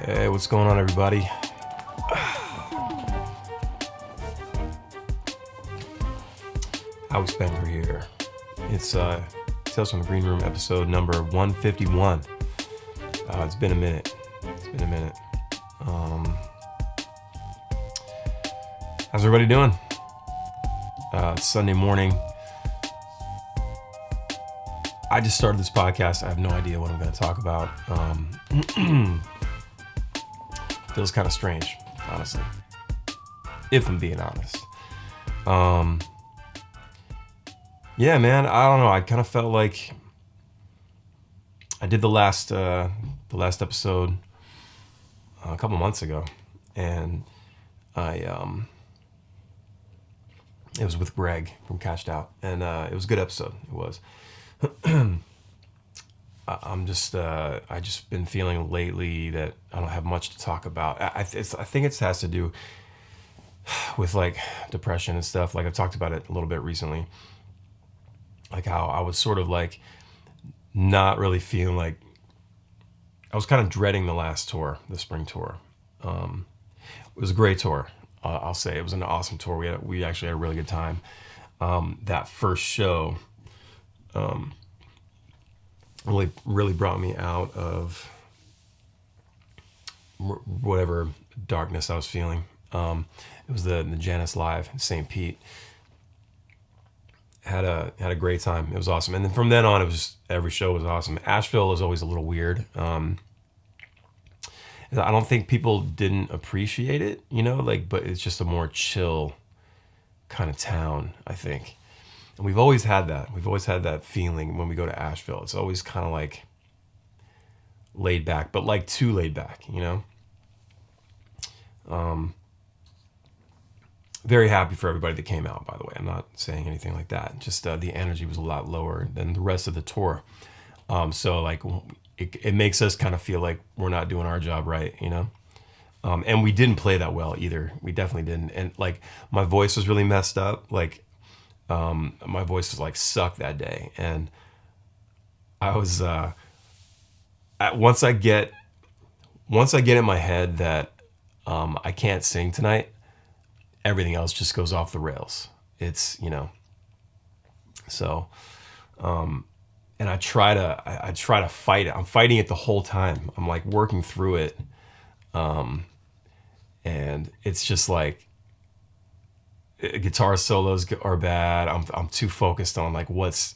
Hey, what's going on, everybody? Howi Spangler here. It's Tales from the Green Room, episode number 151. It's been a minute. How's everybody doing? It's Sunday morning. I just started this podcast. I have no idea what I'm going to talk about. Feels kind of strange, honestly, if I'm being honest. Yeah, man, I don't know. I kind of felt like I did the last episode a couple months ago, and it was with Greg from Cashed Out, and it was a good episode. It was. I just been feeling lately that I don't have much to talk about. I think it has to do with like depression and stuff. Like I've talked about it a little bit recently. Like how I was sort of like not really feeling like, I was kind of dreading the last tour, the spring tour. It was a great tour. I'll say it was an awesome tour. We actually had a really good time. That first show, really brought me out of whatever darkness I was feeling. It was the Janus Live in St. Pete. Had a great time. It was awesome. And then from then on, it was just, every show was awesome. Asheville was always a little weird. I don't think people didn't appreciate it, but it's just a more chill kind of town, I think. And we've always had that. We've always had that feeling when we go to Asheville. It's always kind of like laid back, but like too laid back, Very happy for everybody that came out, by the way. I'm not saying anything like that. Just the energy was a lot lower than the rest of the tour. So like it makes us kind of feel like we're not doing our job right, And we didn't play that well either. We definitely didn't. And like my voice was really messed up. Like my voice was like sucked that day. And I was once I get in my head that I can't sing tonight, everything else just goes off the rails. It's, so, and I try to fight it. I'm fighting it the whole time. I'm like working through it. And it's just like guitar solos are bad. I'm too focused on like what's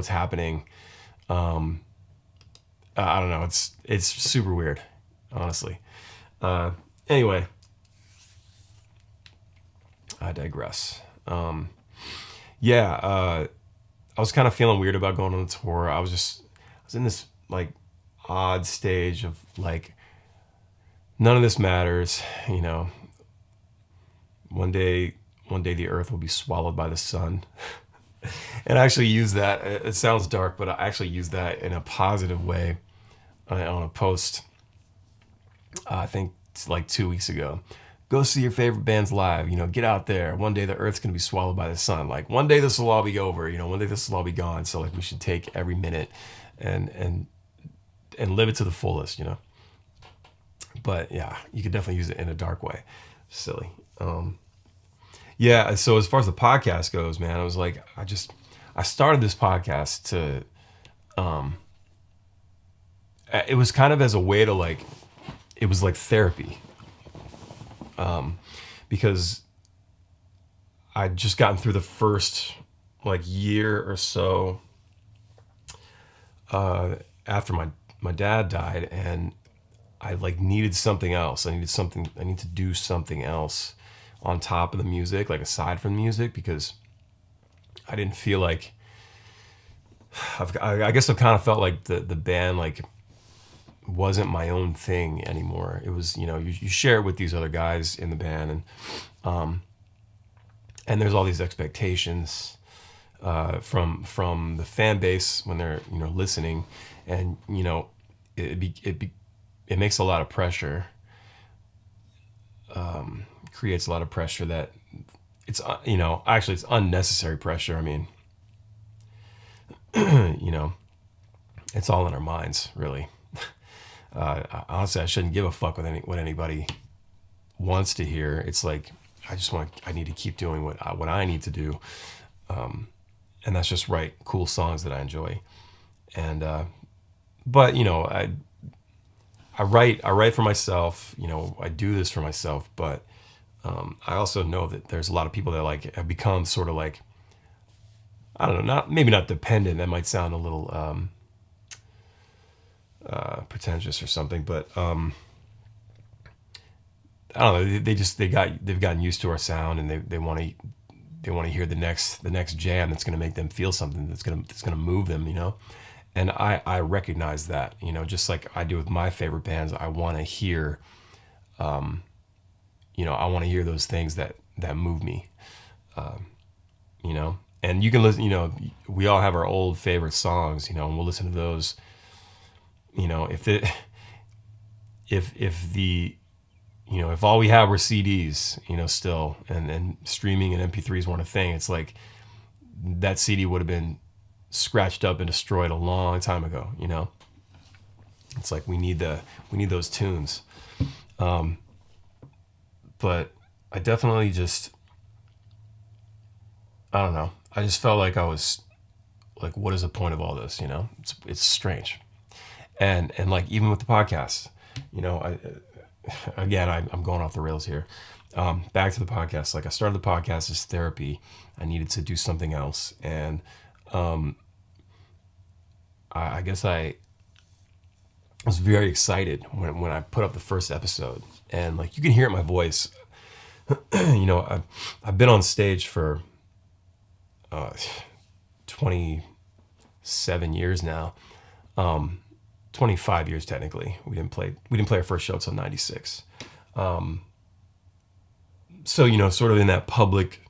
happening. I don't know. It's super weird, honestly. Anyway, I digress. I was kind of feeling weird about going on the tour. I was in this like odd stage of like, none of this matters, One day the earth will be swallowed by the sun. And I actually use that. It sounds dark, but I actually use that in a positive way on a post, I think it's like 2 weeks ago. Go see your favorite bands live, get out there. One day the earth's going to be swallowed by the sun. Like one day this will all be over, one day this will all be gone. So like we should take every minute and live it to the fullest, But yeah, you could definitely use it in a dark way. Silly. So as far as the podcast goes, man, I was like, I started this podcast to, it was kind of as a way to like, it was like therapy. Because I'd just gotten through the first like year or so, after my dad died, and I like needed something else. I need to do something else on top of the music, like aside from the music, because I didn't feel like, I guess I've kind of felt like the band like wasn't my own thing anymore. It was, you share it with these other guys in the band, and there's all these expectations from the fan base when they're listening, and it makes a lot of pressure, creates a lot of pressure that it's actually it's unnecessary pressure. I mean, it's all in our minds, really. Honestly, I shouldn't give a fuck what anybody wants to hear. It's like I need to keep doing what I need to do, and that's just write cool songs that I enjoy. And but I write for myself. I do this for myself, but I also know that there's a lot of people that like have become sort of like, I don't know, maybe not dependent. That might sound a little pretentious or something, but I don't know. They've gotten used to our sound, and they want to hear the next jam that's going to make them feel something, that's going to move them. And I recognize that. Just like I do with my favorite bands, I want to hear. I want to hear those things that move me. And you can listen. We all have our old favorite songs. And we'll listen to those. If all we had were CDs, still, and streaming and MP3s weren't a thing, it's like that CD would have been scratched up and destroyed a long time ago. It's like we need those tunes. But I definitely I don't know. I just felt like I was like, what is the point of all this? It's strange. And like, even with the podcast, I'm going off the rails here. Back to the podcast. Like, I started the podcast as therapy. I needed to do something else. And I guess I was very excited when I put up the first episode. And like, you can hear it in my voice. I've been on stage for 27 years now. 25 years technically. We didn't play our first show until 96. So, sort of in that public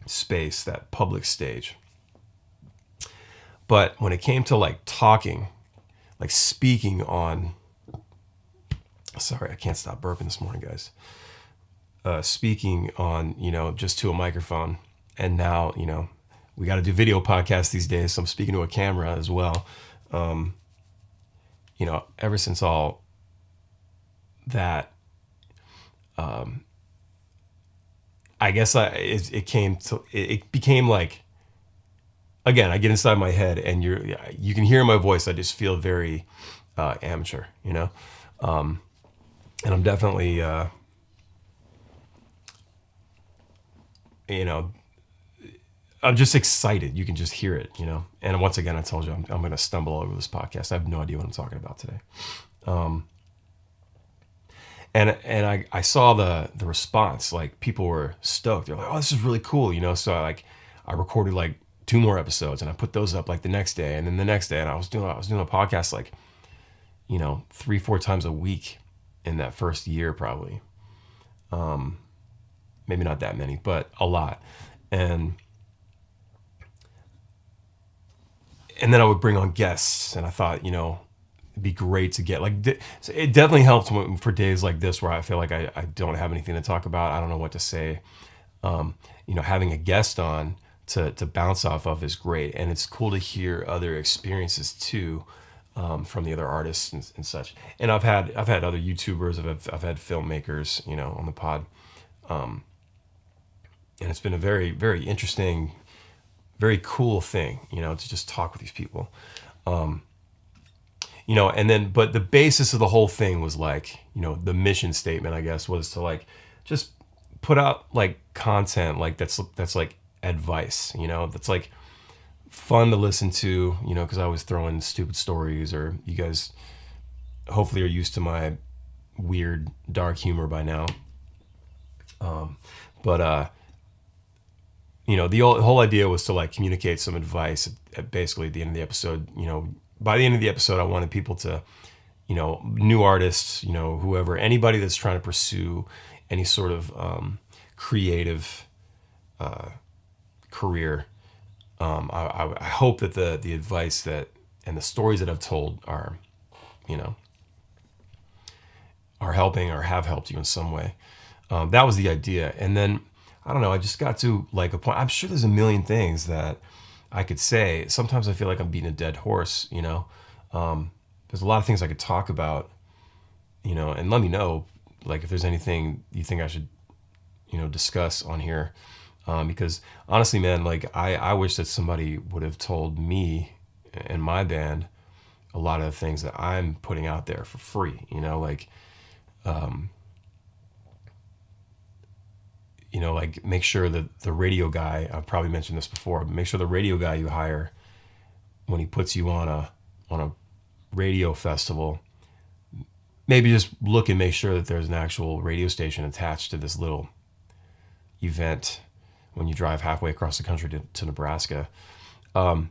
space, that public stage. But when it came to like talking, like speaking on, sorry, I can't stop burping this morning, guys. Speaking on, just to a microphone. And now, we got to do video podcasts these days. So I'm speaking to a camera as well. Ever since all that, I guess it became like, again, I get inside my head, and you can hear my voice. I just feel very amateur, and I'm definitely, I'm just excited. You can just hear it, And once again, I told you I'm going to stumble over this podcast. I have no idea what I'm talking about today. And I saw the response. Like, people were stoked. They're like, "Oh, this is really cool," So I recorded like 2 more episodes, and I put those up like the next day, and then the next day, and I was doing a podcast like 3-4 times a week in that first year, probably. Maybe not that many, but a lot. And then I would bring on guests, and I thought, it'd be great to get so it definitely helps for days like this where I feel like I don't have anything to talk about. I don't know what to say. Having a guest on to bounce off of is great, and it's cool to hear other experiences too, from the other artists and such. And I've had other YouTubers, I've had filmmakers, on the pod, and it's been a very, very interesting, very cool thing, to just talk with these people. And then, but the basis of the whole thing was like, the mission statement, I guess, was to like, just put out like content, like that's like advice, that's like fun to listen to, cause I always throw in stupid stories, or you guys hopefully are used to my weird, dark humor by now. The whole idea was to like communicate some advice at basically the end of the episode. By the end of the episode, I wanted people to, new artists, whoever, anybody that's trying to pursue any sort of creative career. I hope that the advice and the stories that I've told are helping or have helped you in some way. That was the idea. And then, I don't know, I just got to like a point. I'm sure there's a million things that I could say. Sometimes I feel like I'm beating a dead horse, there's a lot of things I could talk about, and let me know, like, if there's anything you think I should, discuss on here. Because honestly, man, like, I wish that somebody would have told me and my band a lot of the things that I'm putting out there for free, like, like, make sure that the radio guy, I've probably mentioned this before, but make sure the radio guy you hire, when he puts you on a radio festival, maybe just look and make sure that there's an actual radio station attached to this little event when you drive halfway across the country to Nebraska. Yeah,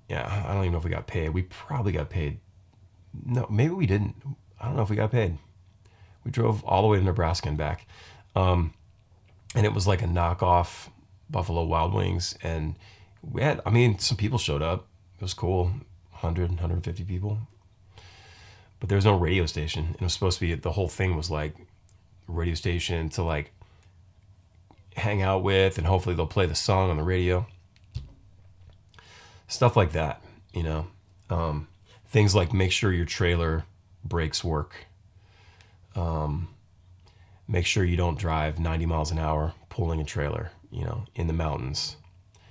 I don't even know if we got paid. We probably got paid. No, maybe we didn't. I don't know if we got paid. We drove all the way to Nebraska and back. And it was like a knockoff Buffalo Wild Wings. And we had, some people showed up. It was cool. 100, 150 people. But there was no radio station. It was supposed to be, the whole thing was like a radio station to like hang out with, and hopefully they'll play the song on the radio. Stuff like that, things like make sure your trailer brakes work. Make sure you don't drive 90 miles an hour pulling a trailer, in the mountains.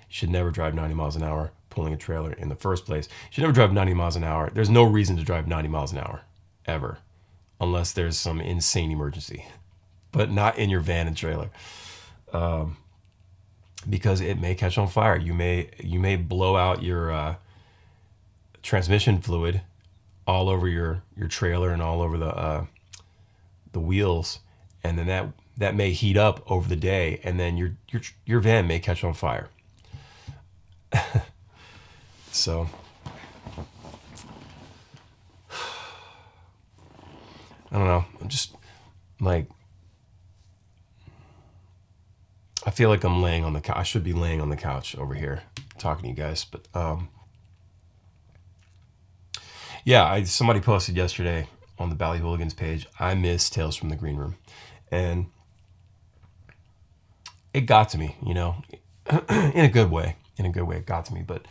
You should never drive 90 miles an hour pulling a trailer in the first place. You should never drive 90 miles an hour. There's no reason to drive 90 miles an hour, ever, unless there's some insane emergency, but not in your van and trailer. Because it may catch on fire. You may blow out your transmission fluid all over your trailer and all over the wheels, and then that may heat up over the day, and then your van may catch on fire. So I don't know. I'm just like, I feel like I'm laying on the couch. I should be laying on the couch over here talking to you guys. But yeah, somebody posted yesterday on the Ballyhooligans page, I miss Tales from the Green Room. And it got to me, in a good way. In a good way, it got to me. But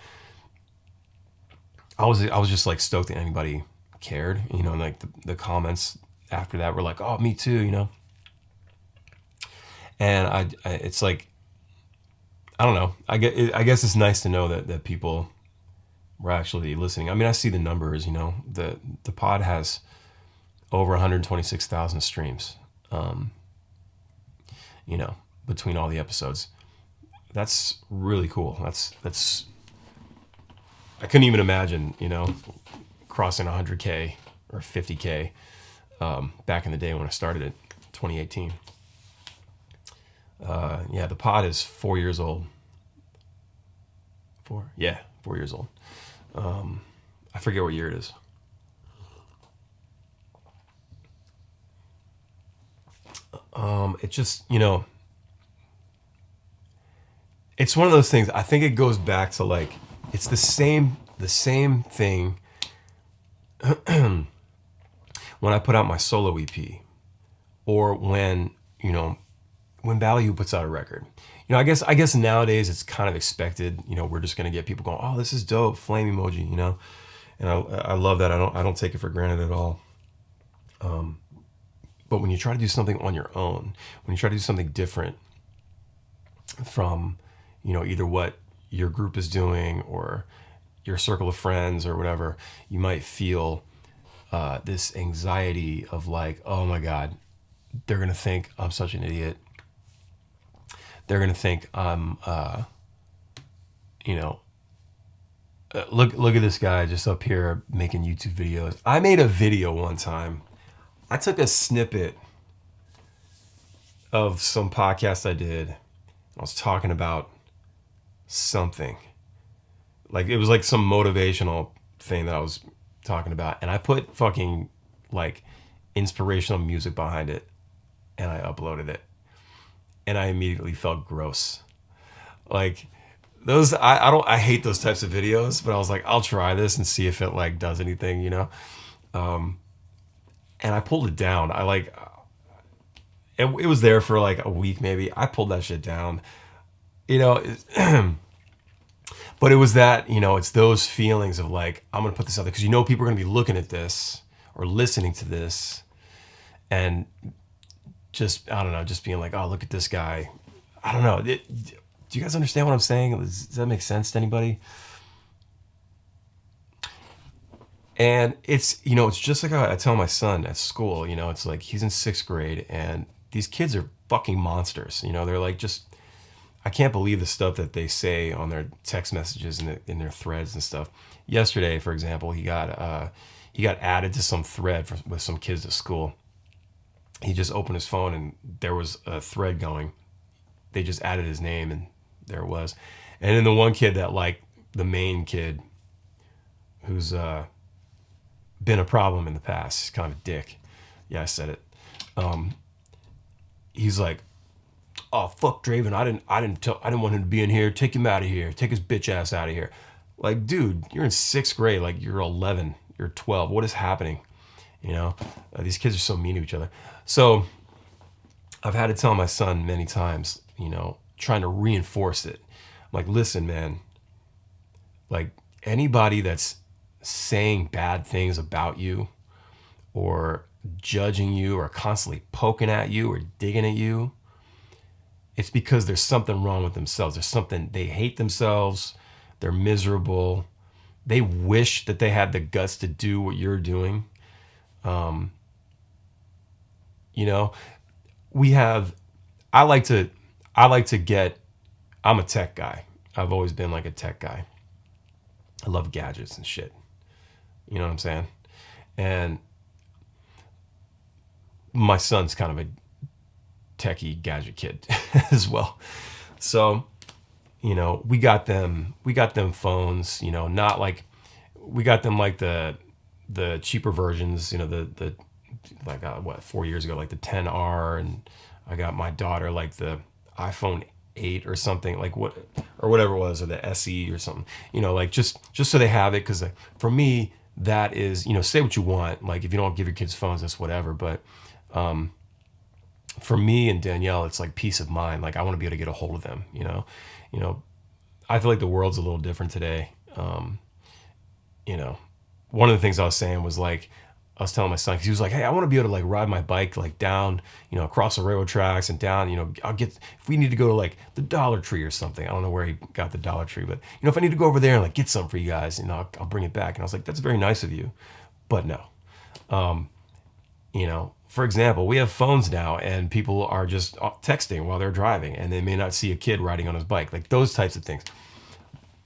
I was just like stoked that anybody cared, and like the comments after that were like, oh, me too, And I it's like, I don't know. I guess it's nice to know that people were actually listening. I see the numbers. The pod has over 126,000 streams. Between all the episodes, that's really cool. That's. I couldn't even imagine, crossing 100K or 50K back in the day when I started it, 2018. Yeah, the pod is 4 years old. 4 years old. I forget what year it is. It just, it's one of those things. I think it goes back to like, it's the same thing when I put out my solo EP, or when Ballyhoo puts out a record. I guess nowadays it's kind of expected. We're just gonna get people going, oh, this is dope, flame emoji, and I love that. I don't take it for granted at all. But when you try to do something on your own, when you try to do something different from, either what your group is doing or your circle of friends or whatever, you might feel this anxiety of like, oh my God, they're gonna think I'm such an idiot. They're gonna think I'm, look at this guy just up here making YouTube videos. I made a video one time. I took a snippet of some podcast I did. I was talking about something. Like, it was like some motivational thing that I was talking about. And I put fucking like inspirational music behind it, and I uploaded it. And I immediately felt gross. Like, those, I hate those types of videos, but I was like, I'll try this and see if it like does anything, and I pulled it down. It was there for like a week maybe. I pulled that shit down, but But it was that, it's those feelings of like, I'm going to put this out there because people are going to be looking at this or listening to this and just, I don't know, just being like, oh, look at this guy. I don't know. Do you guys understand what I'm saying? Does that make sense to anybody? And it's just like I tell my son at school, it's like he's in 6th grade and these kids are fucking monsters. They're like I can't believe the stuff that they say on their text messages and in their threads and stuff. Yesterday, for example, he got added to some thread with some kids at school. He just opened his phone and there was a thread going. They just added his name and there it was. And then the one kid that like the main kid who's been a problem in the past, he's kind of a dick. Yeah, I said it. He's like, oh, fuck Draven. I didn't want him to be in here. Take him out of here. Take his bitch ass out of here. Like, dude, you're in 6th grade. Like, you're 11. You're 12. What is happening? These kids are so mean to each other. So I've had to tell my son many times, trying to reinforce it. I'm like, listen, man, like anybody that's saying bad things about you or judging you or constantly poking at you or digging at you, it's because there's something wrong with themselves. There's something, they hate themselves. They're miserable. They wish that they had the guts to do what you're doing. I like to get, I'm a tech guy. I've always been like a tech guy. I love gadgets and shit. You know what I'm saying? And my son's kind of a techie gadget kid as well. So, we got them phones, not like, we got them like the cheaper versions, the like 4 years ago, like the 10R, and I got my daughter like the iPhone 8 or something, like whatever it was, or the SE or something, like just so they have it. Cause for me, that is, say what you want. Like if you don't give your kids phones, that's whatever. But, for me and Danielle, it's like peace of mind. Like I want to be able to get a hold of them, I feel like the world's a little different today. One of the things I was saying was like, I was telling my son, cause he was like, hey, I want to be able to like ride my bike, like down, across the railroad tracks and down, if we need to go to like the Dollar Tree or something. I don't know where he got the Dollar Tree, but if I need to go over there and like get something for you guys, I'll bring it back. And I was like, that's very nice of you, but no. For example, we have phones now and people are just texting while they're driving and they may not see a kid riding on his bike, like those types of things.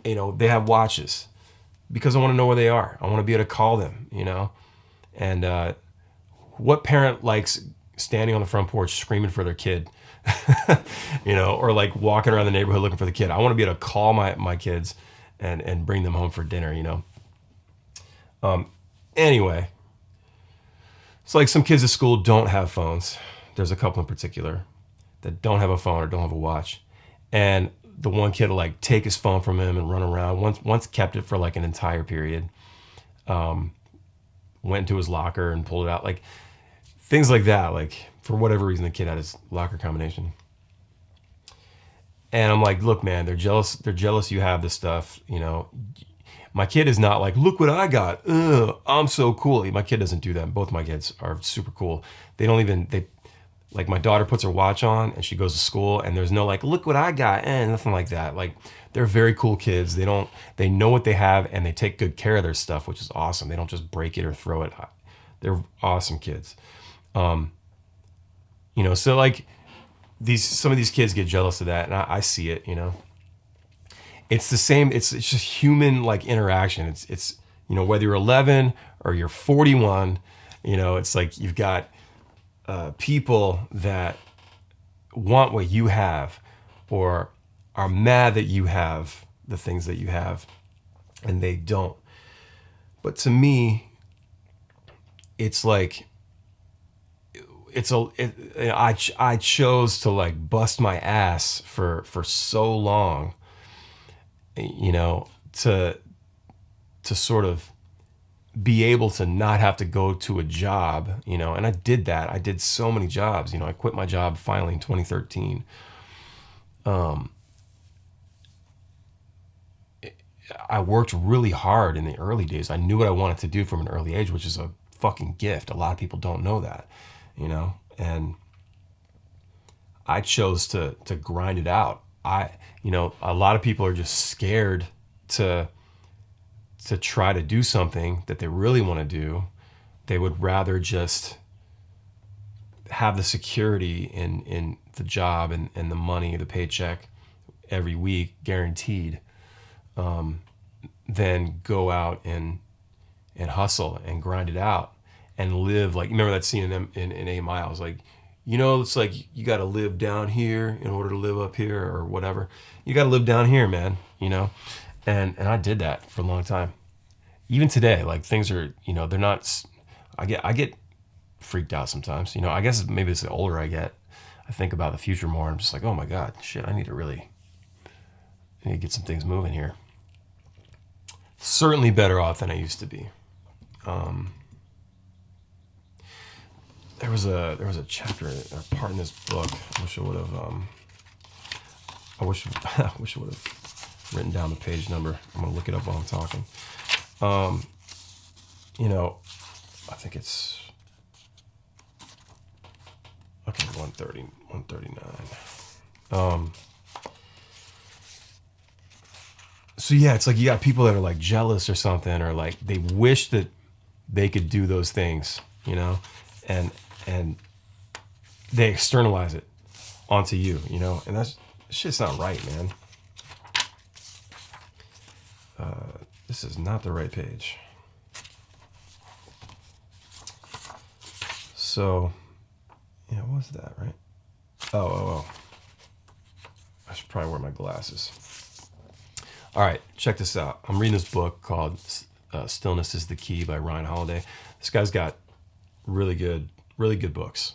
They have watches because I want to know where they are. I want to be able to call them, and what parent likes standing on the front porch screaming for their kid, or like walking around the neighborhood looking for the kid. I want to be able to call my kids and bring them home for dinner, Anyway, it's like some kids at school don't have phones. There's a couple in particular that don't have a phone or don't have a watch. And the one kid will like take his phone from him and run around. Once kept it for like an entire period. Went into his locker and pulled it out. Like things like that. Like for whatever reason, the kid had his locker combination. And I'm like, look, man, they're jealous. They're jealous you have this stuff. My kid is not like, look what I got. Ugh, I'm so cool. My kid doesn't do that. Both my kids are super cool. Like my daughter puts her watch on and she goes to school and there's no like, look what I got, nothing like that. Like they're very cool kids. They know what they have and they take good care of their stuff, which is awesome. They don't just break it or throw it. They're awesome kids. So like some of these kids get jealous of that and I see it, It's the same. It's just human like interaction. It's whether you're 11 or you're 41, it's like you've got people that want what you have or are mad that you have the things that you have and they don't. But to me, it's like I chose to like bust my ass for so long, to sort of be able to not have to go to a job, and I did that. I did so many jobs, I quit my job finally in 2013. I worked really hard in the early days. I knew what I wanted to do from an early age, which is a fucking gift. A lot of people don't know that, and I chose to grind it out. A lot of people are just scared to try to do something that they really want to do. They would rather just have the security in the job and the money, the paycheck every week guaranteed, than go out and hustle and grind it out and live like, remember that scene in 8 Miles, like, it's like you got to live down here in order to live up here or whatever. You got to live down here, man, and I did that for a long time. Even today, like, things are, they're not, I get freaked out sometimes. I guess maybe it's the older I get, I think about the future more. I'm just like, oh my God, shit, I need to get some things moving here. Certainly better off than I used to be. There was a chapter or part in this book. I wish I would have. I wish I would have written down the page number. I'm gonna look it up while I'm talking. I think it's okay. 130, 139. So yeah, it's like you got people that are like jealous or something, or like they wish that they could do those things, and they externalize it onto you, and that's shit's not right, man. This is not the right page. So, yeah, what was that, right? Oh. I should probably wear my glasses. All right, check this out. I'm reading this book called Stillness is the Key by Ryan Holiday. This guy's got really good books.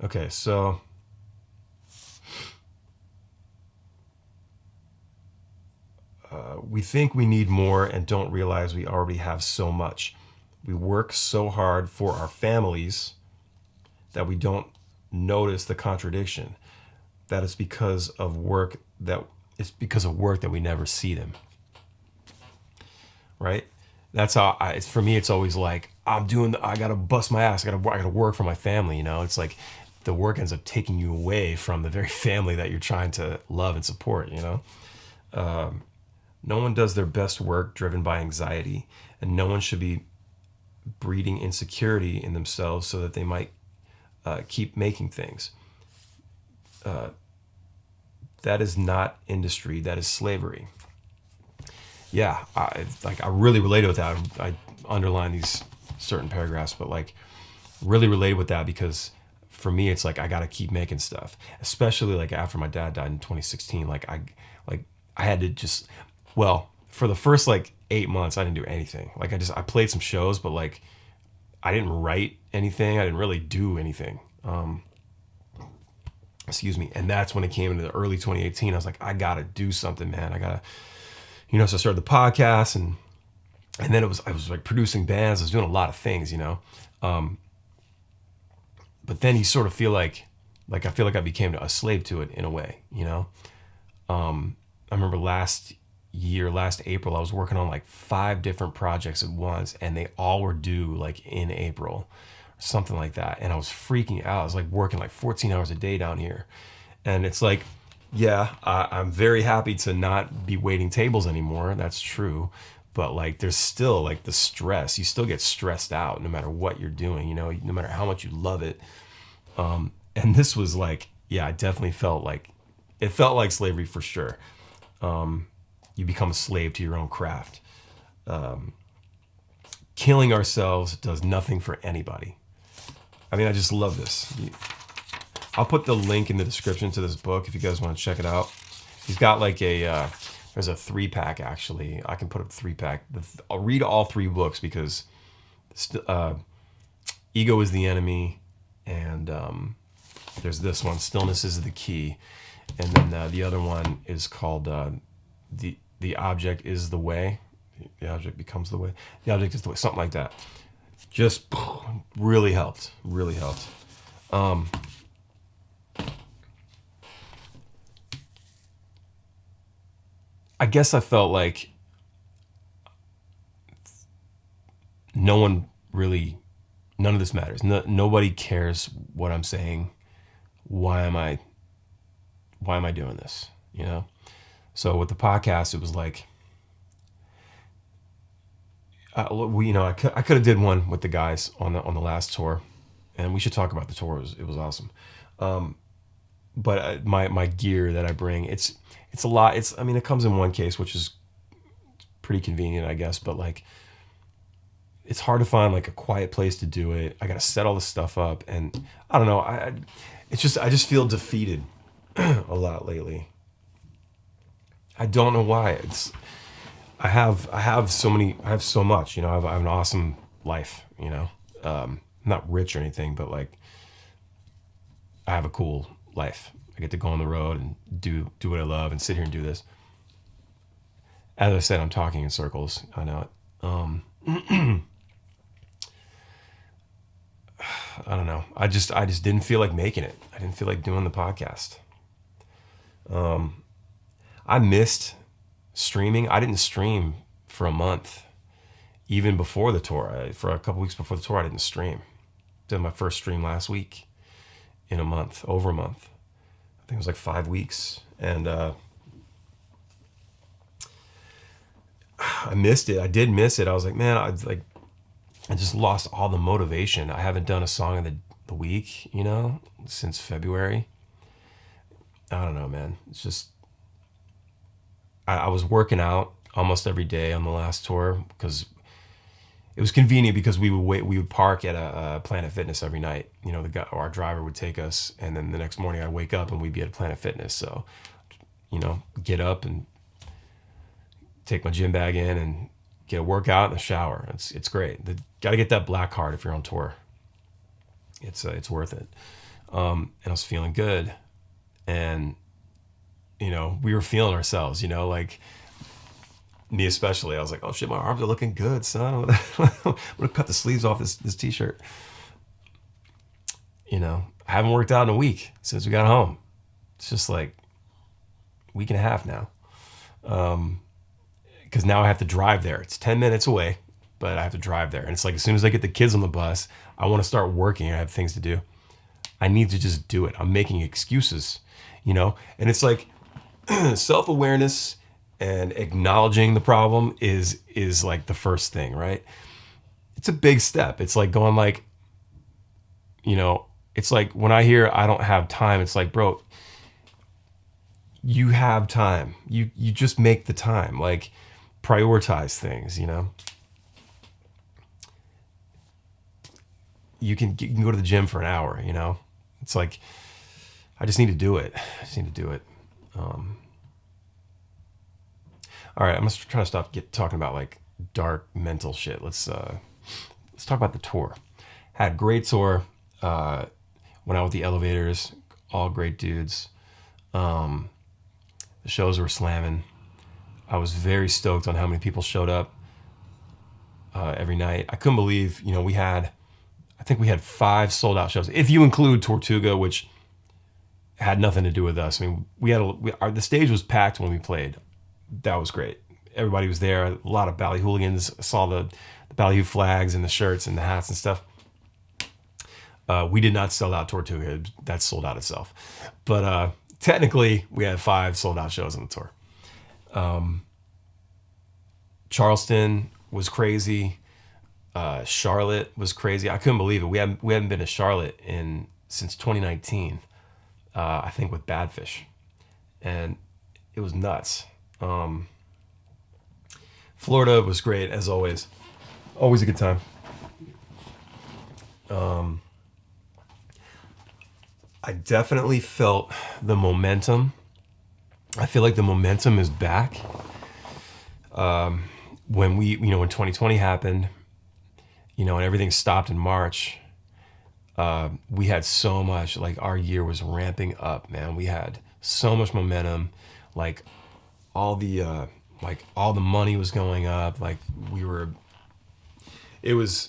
Okay, so we think we need more and don't realize we already have so much. We work so hard for our families that we don't notice the contradiction. That is because of work that we never see them. Right? That's how for me, it's always like, I gotta bust my ass. I gotta work for my family. It's like the work ends up taking you away from the very family that you're trying to love and support. No one does their best work driven by anxiety, and no one should be breeding insecurity in themselves so that they might keep making things. That is not industry. That is slavery. Yeah, I really related with that. I underline these certain paragraphs, but like really related with that because for me, it's like I gotta keep making stuff. Especially like after my dad died in 2016. Like I had to just, well, for the first like 8 months, I didn't do anything. Like I played some shows, but like I didn't write anything. I didn't really do anything. Excuse me. And that's when it came into the early 2018. I was like, I gotta do something, man. I gotta, so I started the podcast and then I was like producing bands. I was doing a lot of things, but then you sort of feel like I feel like I became a slave to it in a way, I remember last April, I was working on like 5 different projects at once and they all were due like in April, something like that. And I was freaking out. I was like working like 14 hours a day down here. And it's like, yeah, I'm very happy to not be waiting tables anymore. That's true. But like, there's still like the stress. You still get stressed out no matter what you're doing, no matter how much you love it. And this was like, yeah, I definitely felt like slavery for sure. You become a slave to your own craft. Killing ourselves does nothing for anybody. I mean, I just love this. I'll put the link in the description to this book if you guys want to check it out. He's got like there's a 3-pack actually. I can put up a 3-pack. I'll read all 3 books because Ego is the Enemy, and there's this one, Stillness is the Key, and then the other one is called the Object is the Way. The Object becomes the way. The Object is the way. Something like that. Just really helped. Really helped. I guess I felt like no one really, none of this matters. Nobody cares what I'm saying. Why am I doing this? You know? So with the podcast, it was like, I could have did one with the guys on the last tour, and we should talk about the tour. It was awesome. But my gear that I bring, it's a lot. It comes in one case, which is pretty convenient, I guess. But like, it's hard to find like a quiet place to do it. I got to set all this stuff up, and I don't know. I just feel defeated a lot lately. I don't know why. I have so much. I have an awesome life. I'm not rich or anything, but like, I have a cool life. I get to go on the road and do what I love and sit here and do this. As I said, I'm talking in circles. I know it. I don't know. I just didn't feel like making it. I didn't feel like doing the podcast. I missed streaming. I didn't stream for a month, even before the tour. For a couple weeks before the tour, I didn't stream. Did my first stream last week in a month, over a month. I think it was like 5 weeks, and I missed it. I did miss it. I was like, man, I just lost all the motivation. I haven't done a song of the week, since February. I don't know, man. It's just, I was working out almost every day on the last tour because it was convenient, because we would park at a Planet Fitness every night. Our driver would take us, and then the next morning I'd wake up and we'd be at Planet Fitness. So, get up and take my gym bag in and get a workout and a shower. It's great. Got to get that black card if you're on tour. It's worth it. And I was feeling good, and we were feeling ourselves. Like me especially. I was like, oh shit, my arms are looking good, son. I'm gonna cut the sleeves off this t-shirt. I haven't worked out in a week since we got home. It's just like a week and a half now. Because now I have to drive there. It's 10 minutes away, but I have to drive there. And it's like, as soon as I get the kids on the bus, I want to start working. I have things to do. I need to just do it. I'm making excuses, and it's like self-awareness and acknowledging the problem is like the first thing, right? It's a big step. It's like going like, it's like when I hear I don't have time, it's like, bro, you have time. You just make the time. Like, prioritize things, You can go to the gym for an hour, It's like, I just need to do it. All right, I'm gonna try to stop talking about like dark mental shit. Let's talk about the tour. Had a great tour. Went out with the Elevators, all great dudes. The shows were slamming. I was very stoked on how many people showed up every night. I couldn't believe, I think we had 5 sold out shows. If you include Tortuga, which had nothing to do with us. The stage was packed when we played. That was great. Everybody was there. A lot of Bally hooligans. I saw the Ballyhoo flags and the shirts and the hats and stuff. We did not sell out Tortuga. That sold out itself. But technically, we had 5 sold out shows on the tour. Charleston was crazy. Charlotte was crazy. I couldn't believe it. We haven't been to Charlotte since 2019. I think with Badfish, and it was nuts. Florida was great as always. Always a good time. I definitely felt the momentum. I feel like the momentum is back. When when 2020 happened, and everything stopped in March, we had so much, like, our year was ramping up, man. We had so much momentum, like all the money was going up, like it was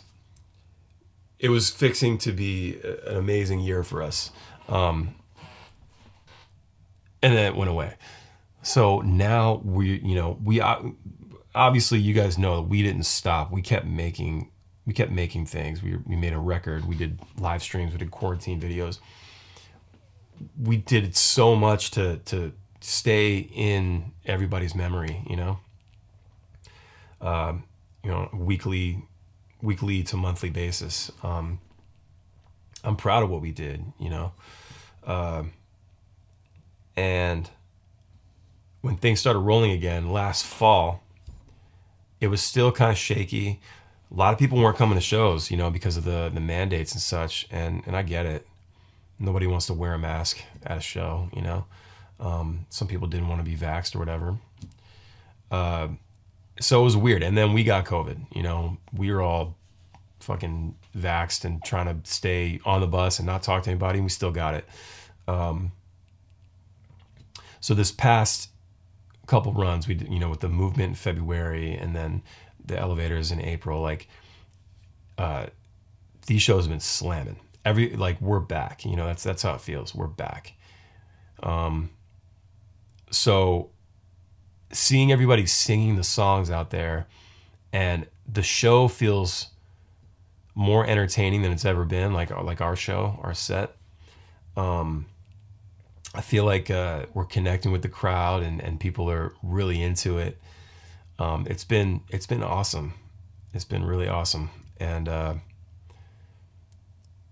fixing to be an amazing year for us. And then it went away. So now we obviously, you guys know that we didn't stop. We kept making things. We made a record. We did live streams. We did quarantine videos. We did so much to stay in everybody's memory. Weekly to monthly basis. I'm proud of what we did. And when things started rolling again last fall, it was still kind of shaky. A lot of people weren't coming to shows, because of the mandates and such. And I get it. Nobody wants to wear a mask at a show. Some people didn't want to be vaxxed or whatever. So it was weird. And then we got COVID. We were all fucking vaxxed and trying to stay on the bus and not talk to anybody. And we still got it. So this past couple runs, we did, with the movement in February and then the elevators in April, these shows have been slamming. We're back. That's how it feels. We're back. So seeing everybody singing the songs out there, and the show feels more entertaining than it's ever been. Like our show, our set. I feel like we're connecting with the crowd, and people are really into it. It's been awesome. It's been really awesome, and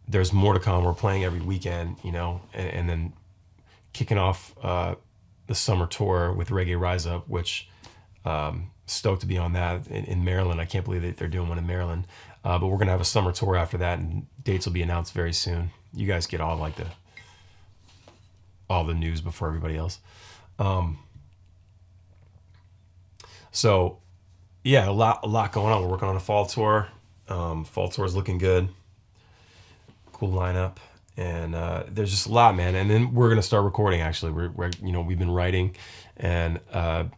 there's more to come. We're playing every weekend, and then kicking off the summer tour with Reggae Rise Up, which stoked to be on that in Maryland. I can't believe that they're doing one in Maryland, but we're gonna have a summer tour after that, and dates will be announced very soon. You guys get all the news before everybody else. So yeah, a lot going on. We're working on a fall tour. Fall tour is looking good. Cool lineup. And there's just a lot, man. And then we're gonna start recording. Actually, we've been writing, and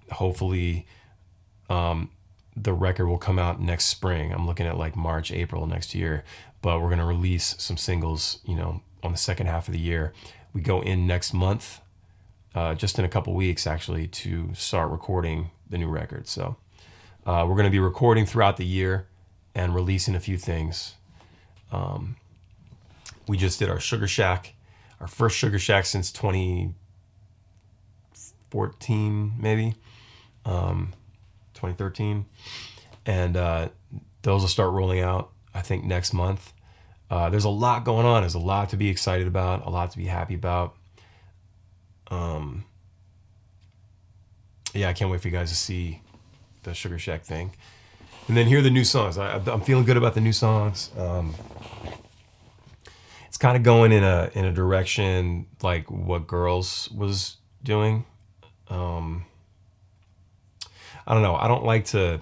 hopefully, the record will come out next spring. I'm looking at March, April next year. But we're gonna release some singles, on the second half of the year. We go in next month, just in a couple weeks, actually, to start recording the new record. So we're going to be recording throughout the year and releasing a few things. We just did our Sugar Shack, our first Sugar Shack since 2014, maybe, 2013. And those will start rolling out, I think, next month. There's a lot going on. There's a lot to be excited about, a lot to be happy about. Yeah, I can't wait for you guys to see the Sugar Shack thing. And then hear the new songs. I'm feeling good about the new songs. It's kind of going in a direction like what Girls was doing. I don't know. I don't like to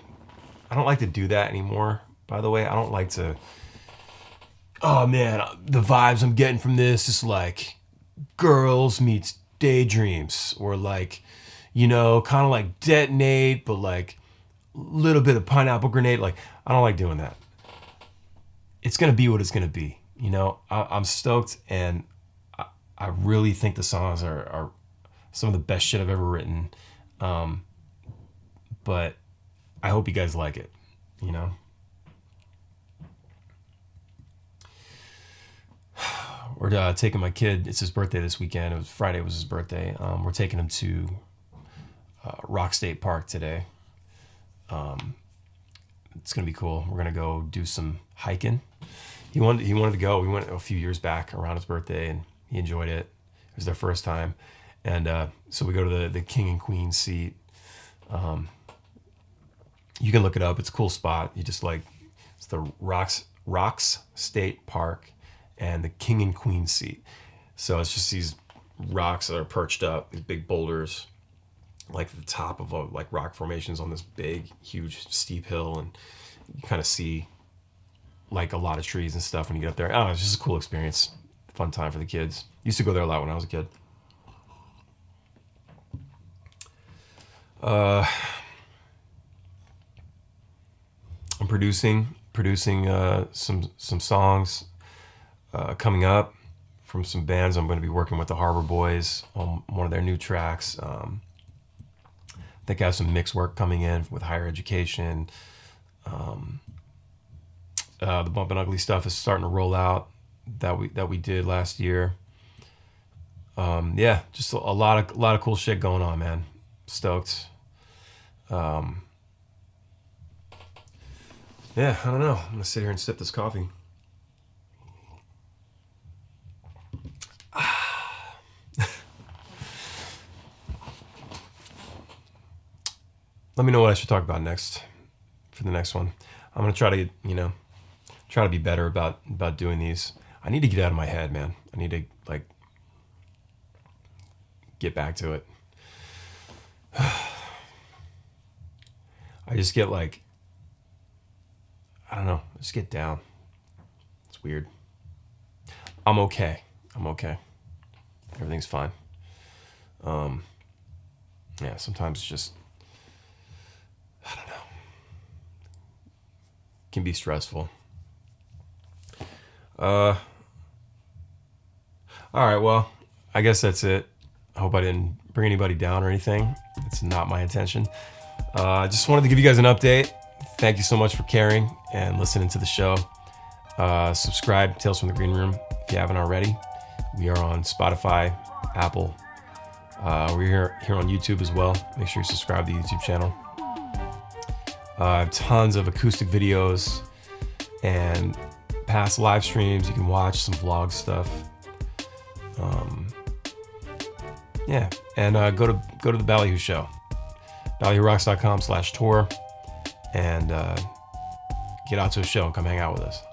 do that anymore, by the way. I don't like to, oh man, the vibes I'm getting from this is like Girls meets Daydreams, or kind of like Detonate, but a little bit of Pineapple Grenade. I don't like doing that. It's gonna be what it's gonna be. I'm stoked, and I really think the songs are some of the best shit I've ever written. But I hope you guys like it. We're taking my kid. It's his birthday this weekend. It was Friday. Was his birthday. We're taking him to Rock State Park today. It's gonna be cool. We're gonna go do some hiking. He wanted to go. We went a few years back around his birthday, and he enjoyed it. It was their first time, and so we go to the King and Queen seat. You can look it up. It's a cool spot. You just it's the Rocks State Park and the King and Queen seat. So it's just these rocks that are perched up, these big boulders, the top of rock formations on this big, huge, steep hill, and you kind of see a lot of trees and stuff when you get up there. Oh, it's just a cool experience, fun time for the kids. Used to go there a lot when I was a kid. I'm producing some songs coming up from some bands. I'm going to be working with the Harbor Boys on one of their new tracks. think I have some mixed work coming in with higher education. The Bump and Ugly stuff is starting to roll out that we did last year. Yeah, just a lot of cool shit going on, man. Stoked. Yeah, I don't know. I'm gonna sit here and sip this coffee. Let me know what I should talk about next for the next one. I'm gonna try to, try to be better about doing these. I need to get out of my head, man. I need to get back to it. I just get I don't know, just get down. It's weird. I'm okay. Everything's fine. Yeah, sometimes it's just, I don't know, can be stressful. All right, well, I guess that's it. I hope I didn't bring anybody down or anything. It's not my intention. I just wanted to give you guys an update. Thank you so much for caring and listening to the show. Subscribe to Tales from the Green Room if you haven't already. We are on Spotify, Apple. We're here on YouTube as well. Make sure you subscribe to the YouTube channel. I have tons of acoustic videos and past live streams. You can watch some vlog stuff. Yeah, and go to the Ballyhoo show, ballyhoorocks.com/tour, and get out to a show and come hang out with us.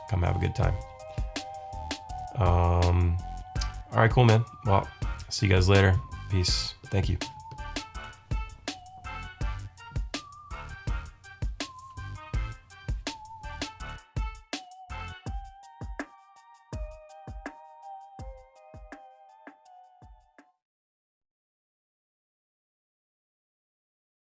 Come have a good time. All right, cool, man. Well, see you guys later. Peace. Thank you.